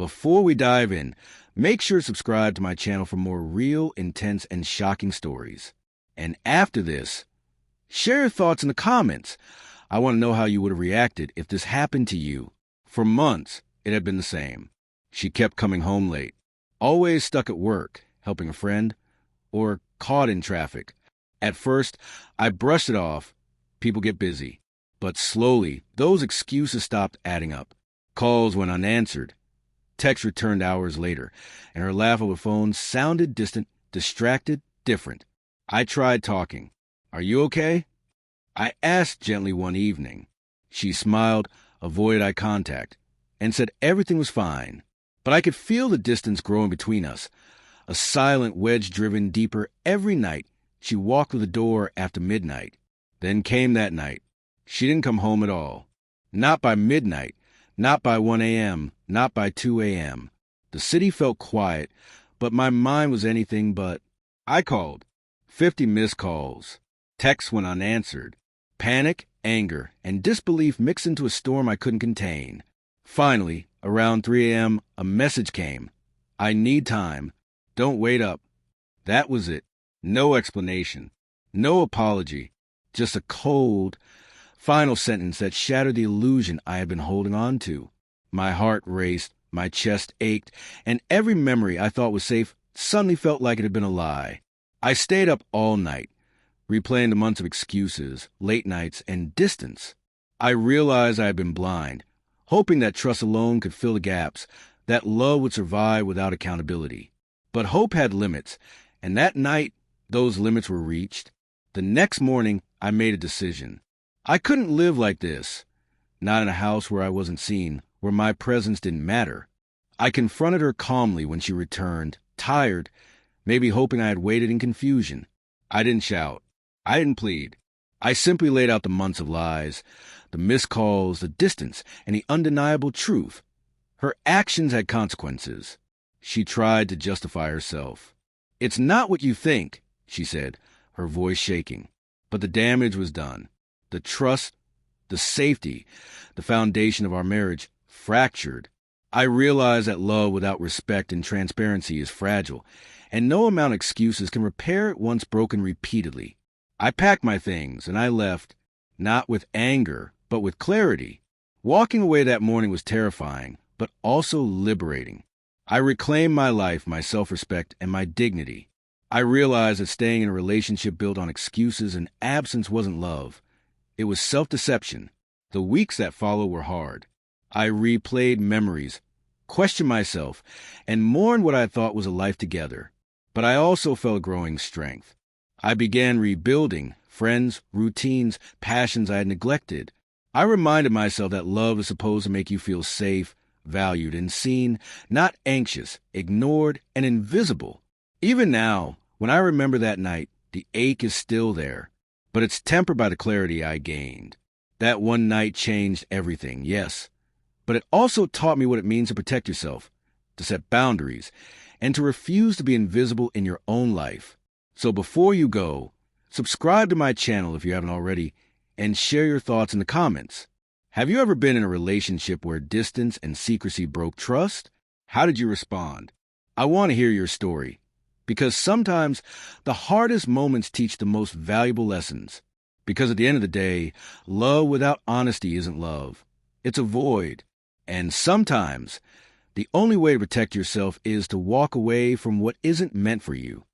Before we dive in, make sure to subscribe to my channel for more real, intense, and shocking stories. And after this, share your thoughts in the comments. I want to know how you would have reacted if this happened to you. For months, it had been the same. She kept coming home late, always stuck at work, helping a friend, or caught in traffic. At first, I brushed it off. People get busy. But slowly, those excuses stopped adding up. Calls went unanswered. Texts returned hours later, and her laugh over the phone sounded distant, distracted, different. I tried talking. "Are you okay?" I asked gently one evening. She smiled, avoided eye contact, and said everything was fine. But I could feel the distance growing between us, a silent wedge driven deeper every night. She walked through the door after midnight. Then came that night. She didn't come home at all. Not by midnight, not by 1 a.m., not by 2 a.m. The city felt quiet, but my mind was anything but. I called. 50 missed calls. Texts went unanswered. Panic, anger, and disbelief mixed into a storm I couldn't contain. Finally, around 3 a.m., a message came. "I need time. Don't wait up." That was it. No explanation. No apology. Just a cold, final sentence that shattered the illusion I had been holding on to. My heart raced, my chest ached, and every memory I thought was safe suddenly felt like it had been a lie. I stayed up all night, replaying the months of excuses, late nights, and distance. I realized I had been blind, hoping that trust alone could fill the gaps, that love would survive without accountability. But hope had limits, and that night, those limits were reached. The next morning, I made a decision. I couldn't live like this, not in a house where I wasn't seen, where my presence didn't matter. I confronted her calmly when she returned, tired, maybe hoping I had waited in confusion. I didn't shout. I didn't plead. I simply laid out the months of lies, the missed calls, the distance, and the undeniable truth. Her actions had consequences. She tried to justify herself. "It's not what you think," she said, her voice shaking. But the damage was done. The trust, the safety, the foundation of our marriage fractured. I realized that love without respect and transparency is fragile, and no amount of excuses can repair it once broken repeatedly. I packed my things, and I left, not with anger, but with clarity. Walking away that morning was terrifying, but also liberating. I reclaimed my life, my self-respect, and my dignity. I realized that staying in a relationship built on excuses and absence wasn't love. It was self-deception. The weeks that followed were hard. I replayed memories, questioned myself, and mourned what I thought was a life together. But I also felt growing strength. I began rebuilding friends, routines, passions I had neglected. I reminded myself that love is supposed to make you feel safe, valued, and seen, not anxious, ignored, and invisible. Even now, when I remember that night, the ache is still there, but it's tempered by the clarity I gained. That one night changed everything, yes, but it also taught me what it means to protect yourself, to set boundaries, and to refuse to be invisible in your own life. So before you go, subscribe to my channel if you haven't already, and share your thoughts in the comments. Have you ever been in a relationship where distance and secrecy broke trust? How did you respond? I want to hear your story, because sometimes the hardest moments teach the most valuable lessons. Because at the end of the day, love without honesty isn't love. It's a void. And sometimes, the only way to protect yourself is to walk away from what isn't meant for you.